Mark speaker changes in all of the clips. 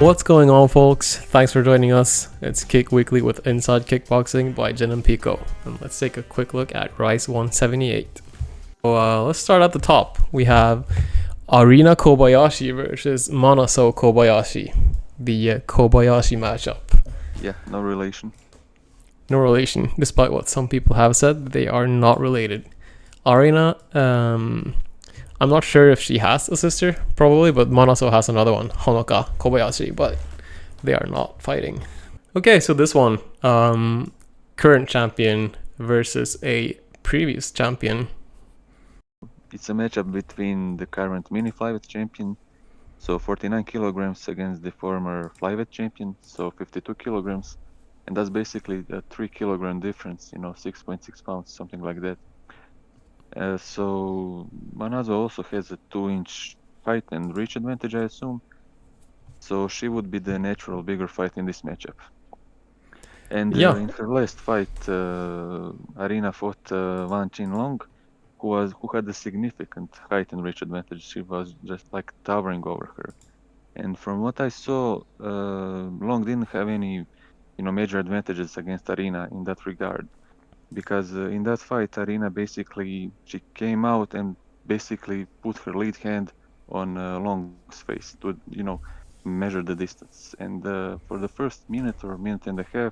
Speaker 1: What's going on, folks? Thanks for joining us. It's Kick Weekly with Inside Kickboxing by Jin and Pico. And let's take a quick look at Rise 178. So let's start at the top. We have Arina Kobayashi versus Manazo Kobayashi. The Kobayashi matchup.
Speaker 2: Yeah, no relation.
Speaker 1: No relation, despite what some people have said, they are not related. Arina, I'm not sure if she has a sister, probably, but Manazo has another one, Honoka Kobayashi, but they are not fighting. Okay, so this one, current champion versus a previous champion.
Speaker 2: It's a matchup between the current mini flyweight champion, so 49 kilograms, against the former flyweight champion, so 52 kilograms. And that's basically a 3 kilogram difference, 6.6 pounds, something like that. So Manazo also has a 2-inch height and reach advantage, I assume. So she would be the natural bigger fight in this matchup. And
Speaker 1: Yeah,
Speaker 2: in her last fight, Arina fought Wan Long, who had a significant height and reach advantage. She was just like towering over her. And from what I saw, Long didn't have any, major advantages against Arina in that regard, because in that fight, Arina basically she came out and basically put her lead hand on Long's face to, measure the distance. And for the first minute or minute and a half,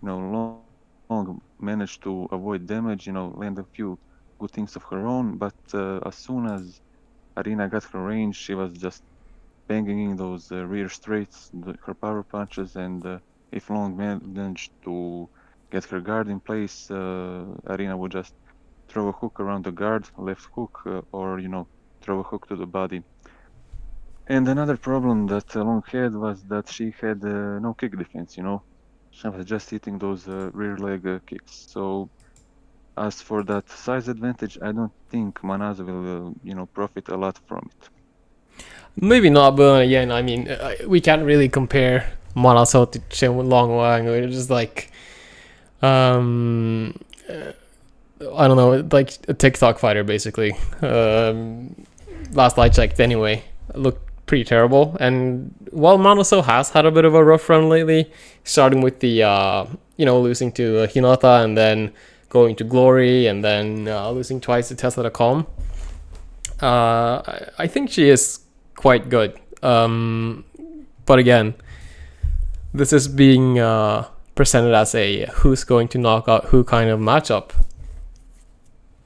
Speaker 2: Long managed to avoid damage, land a few good things of her own, but as soon as Arina got her range, she was just banging in those rear straights, her power punches, and if Long managed to get her guard in place, Arina would just throw a hook around the guard, left hook, or throw a hook to the body. And another problem that Long had was that she had no kick defense, She was just hitting those rear leg kicks. So as for that size advantage, I don't think Manazo will, profit a lot from it.
Speaker 1: maybe not, but again, I mean, we can't really compare Manazo to Chen Long Wang. It's just like, I don't know, like a TikTok fighter, basically. Last I checked, anyway, looked pretty terrible. And while Manazo has had a bit of a rough run lately, starting with the, losing to Hinata and then going to Glory and then losing twice to Tesla Calm, I think she is quite good. But again, this is being presented as a who's going to knock out who kind of matchup.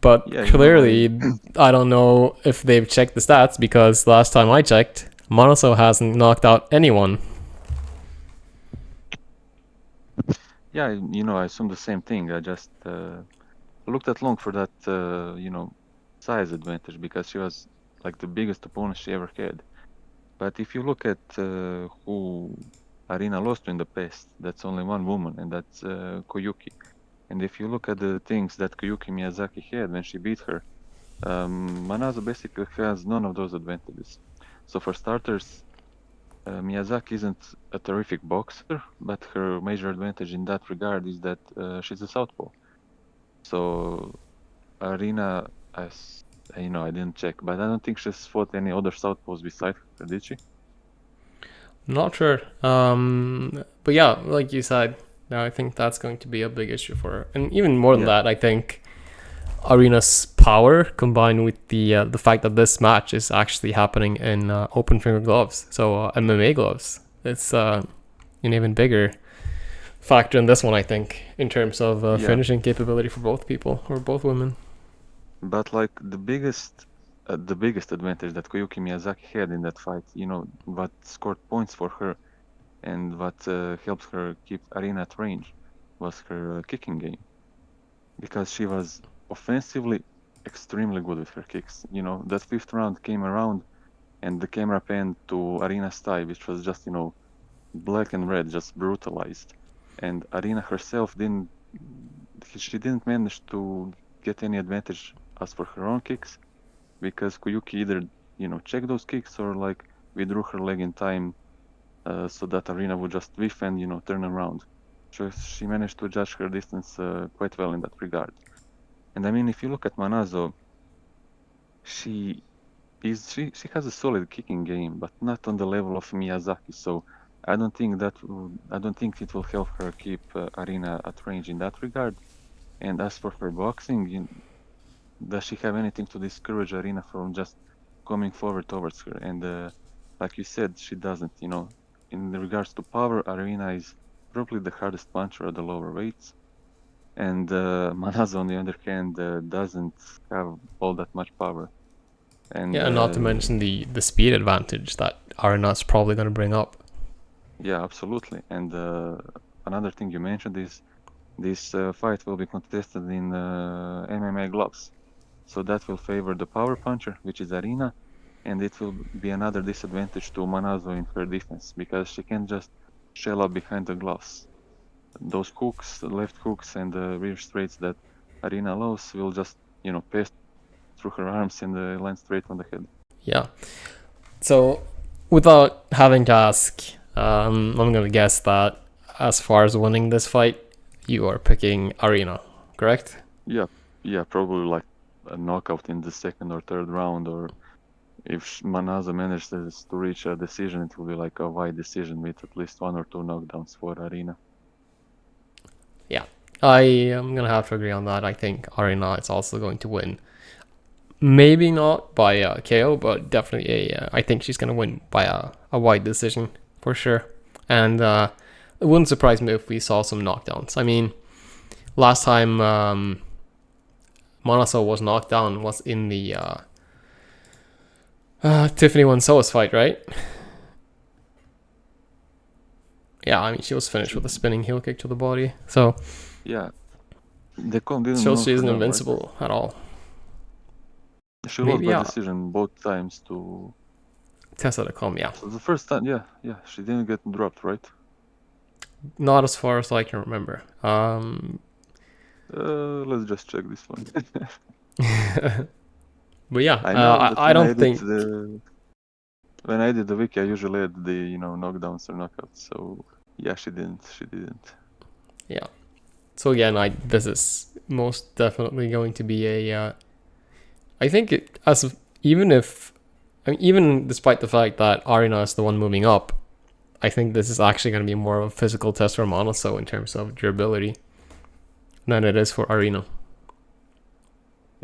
Speaker 1: But
Speaker 2: Yeah,
Speaker 1: clearly, I don't know if they've checked the stats, because last time I checked, Manazo hasn't knocked out anyone.
Speaker 2: Yeah, I assume the same thing. I just looked at Long for that, size advantage, because she was like the biggest opponent she ever had. But if you look at who Arina lost to in the past, that's only one woman, and that's Koyuki. And if you look at the things that Koyuki Miyazaki had when she beat her, Manazo basically has none of those advantages. So for starters, Miyazaki isn't a terrific boxer, but her major advantage in that regard is that she's a southpaw. So Arina, I didn't check, but I don't think she's fought any other southpaws besides her, did she?
Speaker 1: Not sure. But yeah, like you said, I think that's going to be a big issue for her. And even more than
Speaker 2: Yeah,
Speaker 1: that, I think Arina's power combined with the fact that this match is actually happening in open finger gloves, so MMA gloves. It's an even bigger factor in this one, I think, in terms of
Speaker 2: yeah.
Speaker 1: finishing capability for both people or both women.
Speaker 2: But like the biggest advantage that Koyuki Miyazaki had in that fight, what scored points for her and what helped her keep Arina at range was her kicking game, because she was offensively extremely good with her kicks. That fifth round came around and the camera panned to Arina's thigh, which was just, black and red, just brutalized. And Arina herself she didn't manage to get any advantage as for her own kicks, because Koyuki either, checked those kicks or like withdrew her leg in time, so that Arina would just whiff and, turn around. So she managed to judge her distance quite well in that regard. And I mean, if you look at Manazo, she she has a solid kicking game, but not on the level of Miyazaki. So I don't think it will help her keep Arina at range in that regard. And as for her boxing, does she have anything to discourage Arina from just coming forward towards her? And like you said, she doesn't. In regards to power, Arina is probably the hardest puncher at the lower weights. And Manazo, on the other hand, doesn't have all that much power. And
Speaker 1: Yeah, and not to mention the speed advantage that Arina's probably going to bring up.
Speaker 2: yeah, absolutely. And another thing you mentioned is this fight will be contested in MMA gloves. So that will favor the power puncher, which is Arina, and it will be another disadvantage to Manazo in her defense because she can just shell up behind the gloves. Those hooks, left hooks, and rear straights that Arina loves will just pass through her arms and land straight on the head.
Speaker 1: Yeah. So, without having to ask, I'm going to guess that as far as winning this fight, you are picking Arina, correct?
Speaker 2: Yeah, probably like a knockout in the second or third round, or if Manazo manages to reach a decision, it will be like a wide decision with at least one or two knockdowns for Arina.
Speaker 1: Yeah, I am going to have to agree on that. I think Arina is also going to win. Maybe not by KO, but definitely I think she's going to win by a wide decision for sure. And it wouldn't surprise me if we saw some knockdowns. I mean, last time Manaso was knocked down was in the Tiffany Wansoa's fight, right? Yeah, I mean, she was finished with a spinning heel kick to the body. So
Speaker 2: yeah, the con didn't
Speaker 1: shows
Speaker 2: knock
Speaker 1: she
Speaker 2: her
Speaker 1: isn't
Speaker 2: down,
Speaker 1: invincible at all.
Speaker 2: She lost
Speaker 1: Maybe,
Speaker 2: by
Speaker 1: yeah.
Speaker 2: decision both times to
Speaker 1: Tessa.com, yeah.
Speaker 2: So the first time, yeah, she didn't get dropped, right?
Speaker 1: Not as far as I can remember.
Speaker 2: Let's just check this one.
Speaker 1: But yeah,
Speaker 2: I know that
Speaker 1: I don't think.
Speaker 2: when I did the wiki, I usually add the knockdowns or knockouts. So yeah, she didn't.
Speaker 1: Yeah. So again, this is most definitely going to be a. I think even despite the fact that Arina is the one moving up, I think this is actually going to be more of a physical test for Manaso in terms of durability than it is for Arina.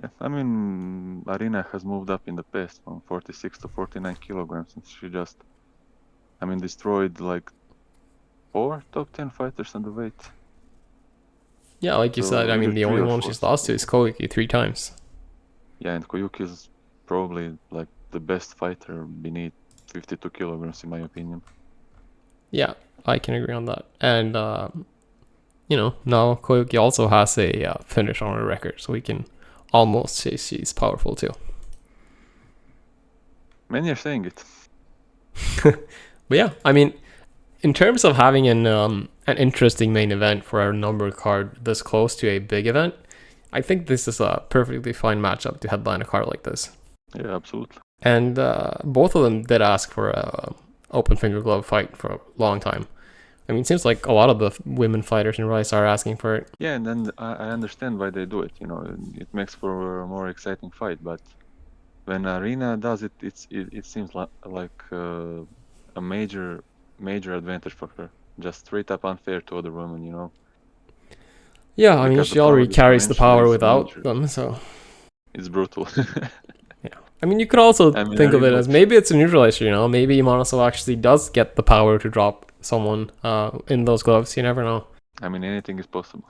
Speaker 2: Yeah, I mean, Arina has moved up in the past from 46 to 49 kilograms, and she just, destroyed like 4 top 10 fighters on the weight.
Speaker 1: Yeah, like you said, I mean, the only one she's lost to is Koki 3 times.
Speaker 2: Yeah, and Koyuki is probably like the best fighter beneath 52 kilograms, in my opinion.
Speaker 1: Yeah, I can agree on that. And, now Koyuki also has a finish on her record, so we can almost say she's powerful too.
Speaker 2: Many are saying it.
Speaker 1: But yeah, I mean, in terms of having an interesting main event for our number card this close to a big event, I think this is a perfectly fine matchup to headline a card like this.
Speaker 2: Yeah, absolutely.
Speaker 1: And both of them did ask for a open finger glove fight for a long time. I mean, it seems like a lot of the women fighters in Rise are asking for it.
Speaker 2: Yeah, and then I understand why they do it. It makes for a more exciting fight. But when Arena does it, it seems like a major advantage for her. Just straight up unfair to other women,
Speaker 1: Yeah, I mean, she already carries the power without
Speaker 2: major.
Speaker 1: them, so
Speaker 2: It's brutal.
Speaker 1: yeah. I mean, you could also think of it as maybe it's a neutralizer, Maybe Manaso actually does get the power to drop someone in those gloves. You never know.
Speaker 2: I mean, anything is possible.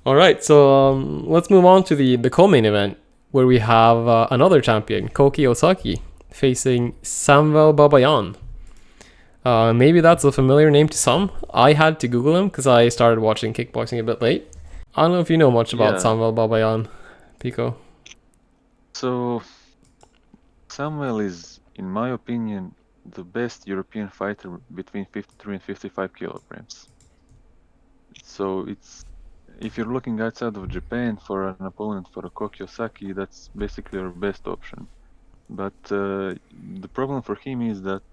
Speaker 1: All right, so let's move on to the co-main event where we have another champion, Koki Osaki, facing Samvel Babayan. Maybe that's a familiar name to some. I had to Google him because I started watching kickboxing a bit late. I don't know if you know much about Samvel Babayan, Pico.
Speaker 2: So, Samvel is, in my opinion, the best European fighter between 53 and 55 kilograms. So if you're looking outside of Japan for an opponent for a Koki Osaki, that's basically your best option. But the problem for him is that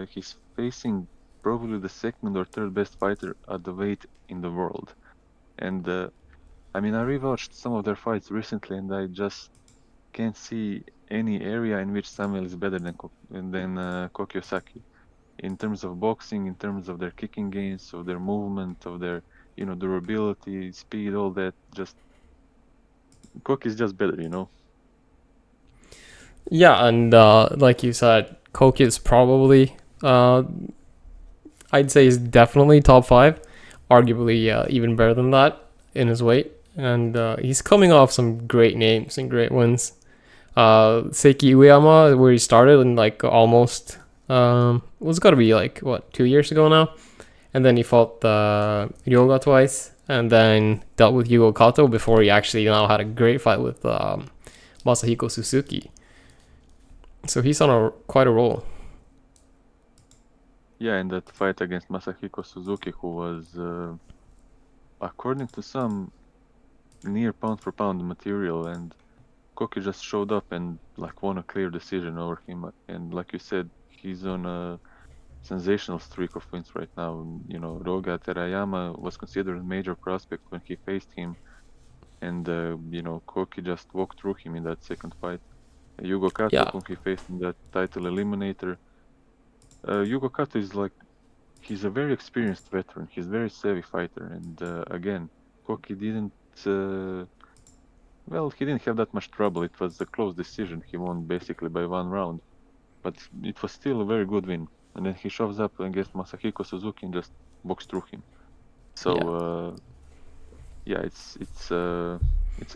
Speaker 2: he's facing probably the second or third best fighter at the weight in the world. And I rewatched some of their fights recently, and I just can't see any area in which Samuel is better than Koki Osaki. in terms of boxing, in terms of their kicking gains, of their movement, of their durability, speed, all that. Just Koki is just better,
Speaker 1: Yeah, and like you said, Koki is probably, I'd say he's definitely top five, arguably even better than that in his weight. And he's coming off some great names and great wins. Seiki Uyama, where he started in like almost, it was got to be like, what, 2 years ago now? And then he fought Ryoga twice, and then dealt with Yugo Kato before he actually now had a great fight with Masahiko Suzuki. So he's on quite a roll.
Speaker 2: Yeah, in that fight against Masahiko Suzuki, who was, according to some, near pound for pound material, and Koki just showed up and like won a clear decision over him. And like you said, he's on a sensational streak of wins right now. Ryoga Terayama was considered a major prospect when he faced him, and Koki just walked through him in that second fight. Yugo Kato,
Speaker 1: Yeah,
Speaker 2: whom he faced in that title eliminator. Yugo Kato is like, he's a very experienced veteran. He's a very savvy fighter, and again, Koki didn't. Well, he didn't have that much trouble. It was a close decision. He won basically by 1 round, but it was still a very good win. And then he shows up against Masahiko Suzuki and just walks through him. So
Speaker 1: yeah.
Speaker 2: yeah, it's a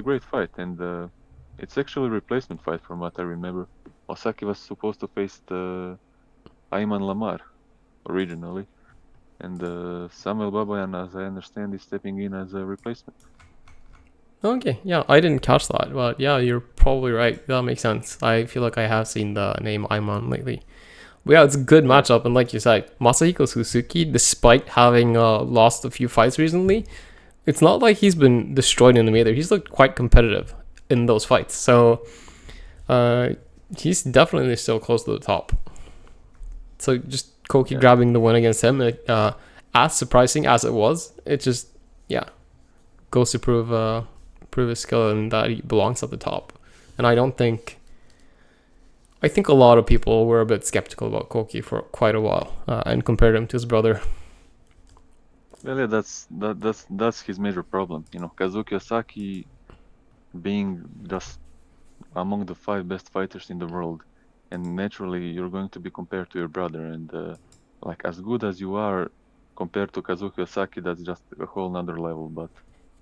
Speaker 2: great fight, and it's actually a replacement fight from what I remember. Osaki was supposed to face the Ayman Lamar originally, and Samvel Babayan, as I understand, is stepping in as a replacement.
Speaker 1: Okay, yeah, I didn't catch that, but yeah, you're probably right. That makes sense. I feel like I have seen the name Iman lately. But yeah, it's a good
Speaker 2: Yeah,
Speaker 1: matchup, and like you said, Masahiko Suzuki, despite having lost a few fights recently, it's not like he's been destroyed in them either. He's looked quite competitive in those fights, so uh, he's definitely still close to the top. So just Koki
Speaker 2: yeah,
Speaker 1: grabbing the win against him, as surprising as it was, it just, yeah, goes to prove his skill and that he belongs at the top. And I think a lot of people were a bit skeptical about Koki for quite a while and compared him to his brother.
Speaker 2: well, yeah, that's his major problem. Kazuki Osaki being just among the 5 best fighters in the world, and naturally you're going to be compared to your brother, and like as good as you are compared to Kazuki Osaki, that's just a whole nother level. But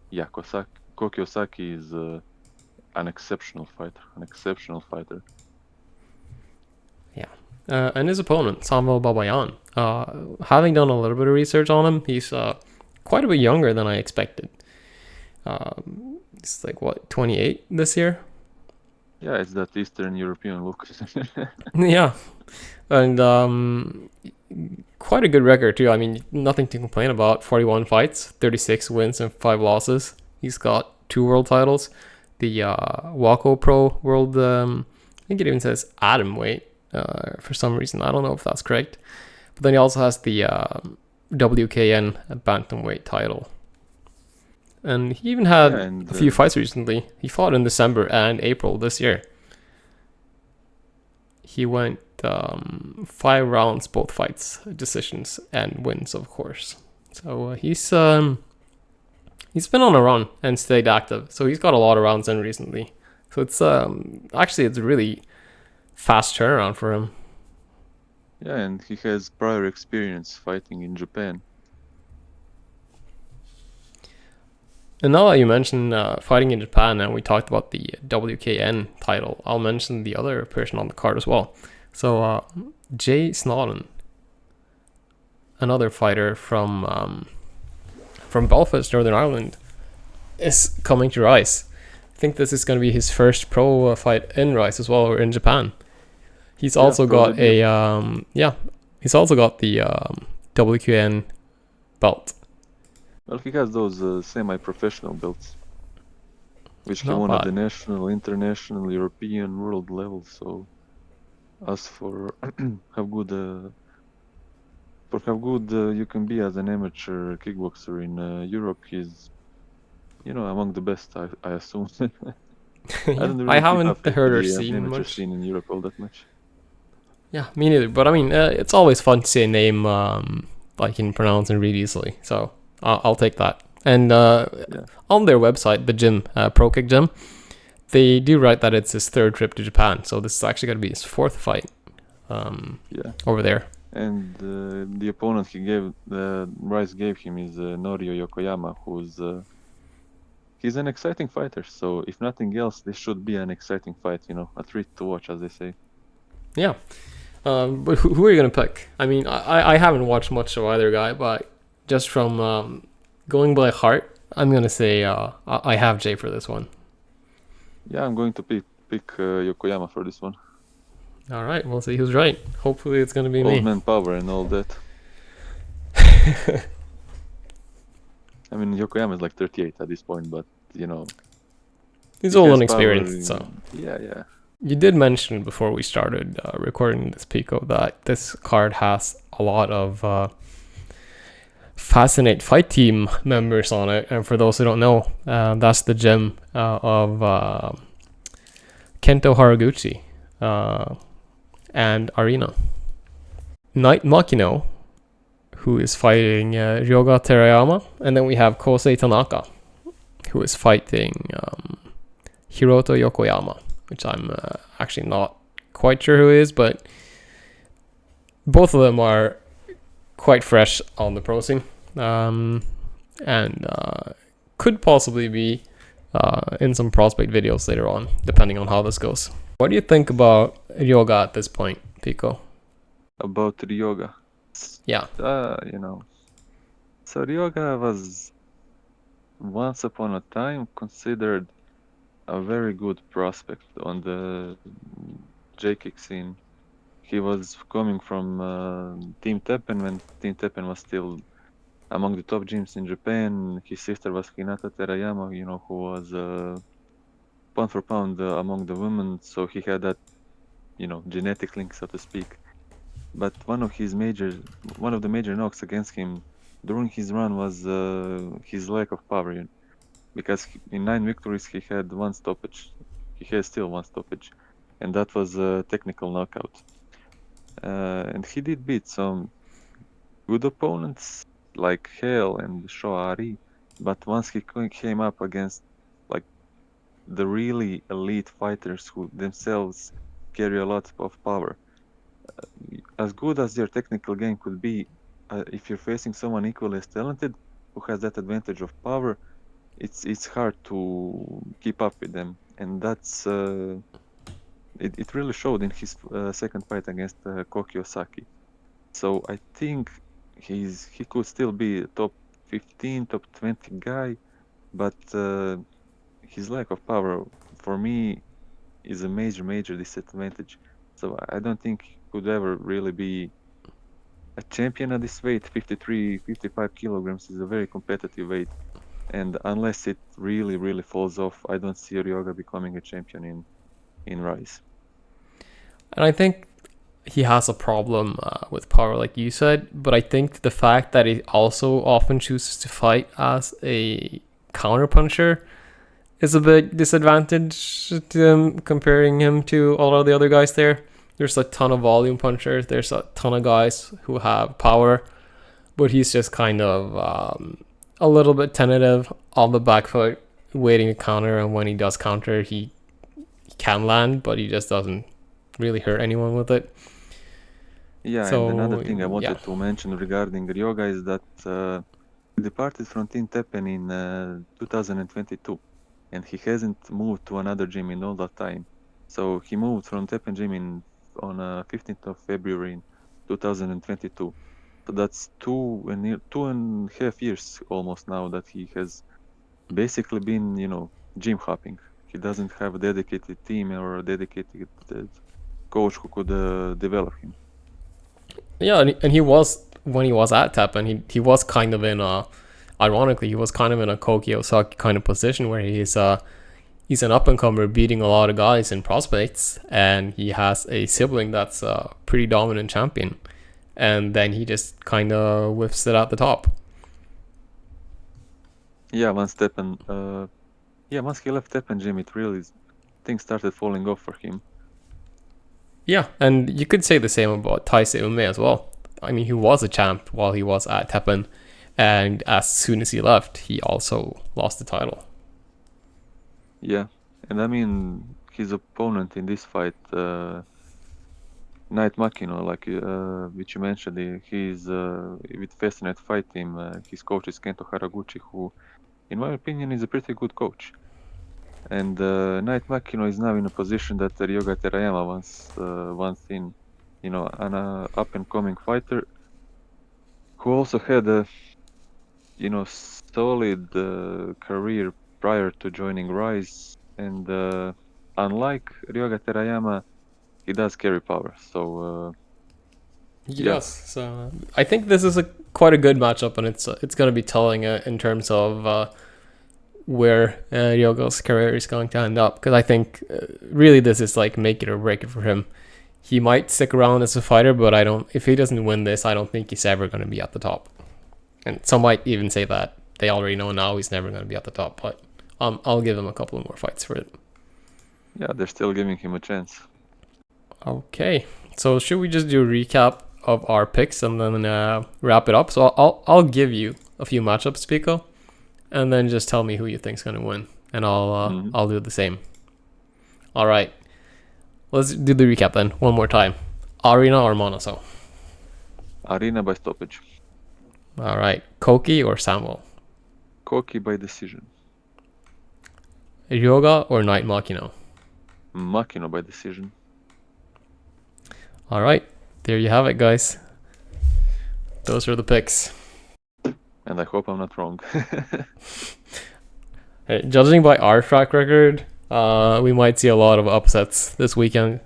Speaker 2: yeah, Koki Osaki is an exceptional fighter, an exceptional fighter.
Speaker 1: Yeah. And his opponent, Samvel Babayan, having done a little bit of research on him, he's quite a bit younger than I expected. He's like, what, 28 this year?
Speaker 2: Yeah, it's that Eastern European look.
Speaker 1: Yeah. And quite a good record, too. I mean, nothing to complain about. 41 fights, 36 wins, and 5 losses. He's got 2 world titles. The Waco Pro World, I think it even says Atom weight for some reason. I don't know if that's correct. But then he also has the WKN Bantamweight title. And he even
Speaker 2: Yeah,
Speaker 1: had
Speaker 2: and
Speaker 1: a few fights recently. He fought in December and April this year. He went 5 rounds, both fights, decisions and wins, of course. So he's been on a run and stayed active. So he's got a lot of rounds in recently. So it's actually it's a really fast turnaround for him.
Speaker 2: yeah, and he has prior experience fighting in Japan.
Speaker 1: And now that you mentioned fighting in Japan, and we talked about the WKN title, I'll mention the other person on the card as well. So Jay Snoddon, another fighter from Belfast, Northern Ireland, is coming to Rice. I think this is going to be his first pro fight in Rice as well, or in Japan. He's
Speaker 2: Yeah,
Speaker 1: also
Speaker 2: pro
Speaker 1: got
Speaker 2: debut.
Speaker 1: he's also got the WQN belt.
Speaker 2: Well, he has those semi-professional belts, which he
Speaker 1: Not
Speaker 2: won at the
Speaker 1: bad.
Speaker 2: national, international, European, world level. So, as for how good you can be as an amateur kickboxer in Europe, he's among the best. I assume. I
Speaker 1: Yeah,
Speaker 2: don't
Speaker 1: I
Speaker 2: really keep up
Speaker 1: haven't
Speaker 2: with
Speaker 1: heard or
Speaker 2: the
Speaker 1: seen
Speaker 2: amateur
Speaker 1: much.
Speaker 2: scene in Europe all that much.
Speaker 1: Yeah, me neither. But I mean, it's always fun to see a name I can pronounce and read easily. So I'll take that. And
Speaker 2: Yeah.
Speaker 1: on their website, the gym, Pro Kick Gym, they do write that it's his third trip to Japan. So this is actually going to be his fourth fight
Speaker 2: Yeah.
Speaker 1: over there.
Speaker 2: And the opponent Rice gave him is Norio Yokoyama, who's he's an exciting fighter. So if nothing else, this should be an exciting fight. You know, a treat to watch, as they say.
Speaker 1: Yeah. But who are you going to pick? I mean, I haven't watched much of either guy, but just from going by heart, I'm going to say I have Jay for this one.
Speaker 2: Yeah, I'm going to pick Yokoyama for this one.
Speaker 1: All right, we'll see who's right. Hopefully, it's going to be
Speaker 2: Old
Speaker 1: me.
Speaker 2: man power and all that. I mean, Yokoyama is like 38 at this point, but you know,
Speaker 1: He's
Speaker 2: he
Speaker 1: old
Speaker 2: has
Speaker 1: and
Speaker 2: power.
Speaker 1: experienced, so.
Speaker 2: Yeah.
Speaker 1: You did mention before we started recording this, Pico, that this card has a lot of Fascinate Fight Team members on it. And for those who don't know, that's the gym of Kento Haraguchi and Arina. Knight Makino, who is fighting Ryoga Terayama. And then we have Kosei Tanaka, who is fighting Hiroto Yokoyama, which I'm actually not quite sure who is, but both of them are quite fresh on the pro scene, and could possibly be in some prospect videos later on, depending on how this goes. What do you think about Ryoga at this point, Pico?
Speaker 2: About Ryoga.
Speaker 1: Yeah.
Speaker 2: You know, so Ryoga was once upon a time considered a very good prospect on the J-Kick scene. He was coming from Team Teppen when Team Teppen was still among the top gyms in Japan. His sister was Hinata Terayama, you know, who was pound for pound among the women. So he had that, you know, genetic link, so to speak. But one of the major knocks against him during his run was his lack of power. Because in 9 victories he had one stoppage. He has still one stoppage, and that was a technical knockout. And he did beat some good opponents like Hale and Shoari, but once he came up against like the really elite fighters who themselves carry a lot of power, as good as your technical game could be, if you're facing someone equally as talented who has that advantage of power, it's hard to keep up with them, and that's it really showed in his second fight against Koki Osaki. So I think he could still be a top 15, top 20 guy, but his lack of power for me is a major disadvantage. So I don't think he could ever really be a champion at this weight. 53, 55 kilograms is a very competitive weight. And unless it really falls off, I don't see Ryoga becoming a champion in Rise.
Speaker 1: And I think he has a problem with power, like you said, but I think the fact that he also often chooses to fight as a counterpuncher is a bit disadvantaged to him, comparing him to all of the other guys there. There's a ton of volume punchers. There's a ton of guys who have power, but he's just kind of a little bit tentative on the back foot, waiting to counter. And when he does counter, he can land, but he just doesn't really hurt anyone with it.
Speaker 2: Yeah,
Speaker 1: So,
Speaker 2: and another thing I wanted to mention regarding Ryoga is that he departed from Team Teppen in 2022, and he hasn't moved to another gym in all that time. So he moved from Teppen gym on 15th of February in 2022. So that's 2.5 years almost now that he has basically been, you know, gym hopping. He doesn't have a dedicated team or a dedicated coach who could develop him.
Speaker 1: Yeah, and he was, when he was at Teppen, he was kind of in a, ironically, he was kind of in a Koki Osaki kind of position where he's an up and comer beating a lot of guys in prospects, and he has a sibling that's a pretty dominant champion, and then he just kind of whiffs it at the top.
Speaker 2: Yeah, once he left Teppen gym, it really things started falling off for him.
Speaker 1: Yeah, and you could say the same about Taisei Ume as well. I mean, he was a champ while he was at Teppen, and as soon as he left, he also lost the title.
Speaker 2: Yeah, and I mean his opponent in this fight, Knight Makino, like which you mentioned, he's with Festnet Fight Team. His coach is Kento Haraguchi, who, in my opinion, is a pretty good coach. And Knight Makino is now in a position that Ryoga Terayama once in, an up and coming fighter who also had a solid career prior to joining Rise. And unlike Ryoga Terayama, he does carry power. So
Speaker 1: He
Speaker 2: yeah,
Speaker 1: does. So I think this is quite a good matchup, and it's going to be telling in terms of where Ryogo's career is going to end up. Because I think really this is like make it or break it for him. He might stick around as a fighter, but I don't. If he doesn't win this, I don't think he's ever going to be at the top. And some might even say that they already know now he's never going to be at the top. But I'll give him a couple more fights for it.
Speaker 2: yeah, they're still giving him a chance.
Speaker 1: Okay, so should we just do a recap of our picks and then wrap it up? So I'll give you a few matchups, Pico, and then just tell me who you think's gonna win, and I'll do the same. All right, let's do the recap then one more time. Arina or Manazo?
Speaker 2: Arina by stoppage.
Speaker 1: All right, Koki or Samvel?
Speaker 2: Koki by decision.
Speaker 1: Ryoga or Knight Makino?
Speaker 2: Makino by decision.
Speaker 1: All right, there you have it, guys. Those are the picks.
Speaker 2: And I hope I'm not wrong.
Speaker 1: Hey, judging by our track record, we might see a lot of upsets this weekend.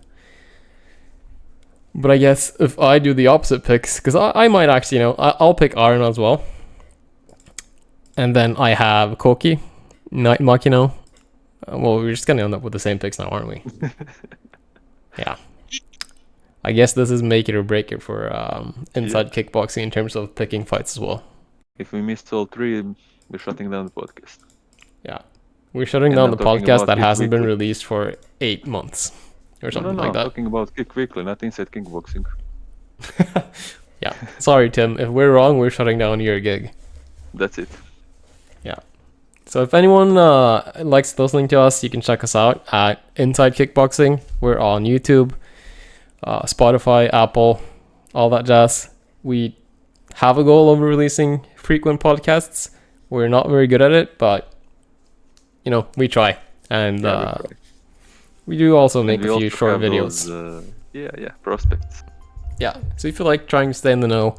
Speaker 1: But I guess if I do the opposite picks, because I might actually, I'll pick Arina as well. And then I have Koki, Knight Makino. Well, we're just going to end up with the same picks now, aren't we? Yeah. I guess this is make it or break it for Inside Kickboxing in terms of picking fights as well.
Speaker 2: If we missed all three, we're shutting down the podcast.
Speaker 1: Yeah. We're shutting down the podcast that hasn't been released for 8 months or something like that.
Speaker 2: I'm talking about Kick Weekly, not Inside Kickboxing.
Speaker 1: Yeah. Sorry, Tim. If we're wrong, we're shutting down your gig.
Speaker 2: That's it.
Speaker 1: Yeah. So if anyone likes listening to us, you can check us out at Inside Kickboxing. We're on YouTube, Spotify, Apple, all that jazz. We have a goal of releasing frequent podcasts. We're not very good at it, but we try. And we do also make a few short videos.
Speaker 2: Prospects.
Speaker 1: Yeah, so if you like trying to stay in the know,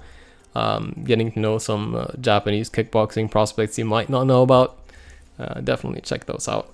Speaker 1: getting to know some Japanese kickboxing prospects you might not know about, definitely check those out.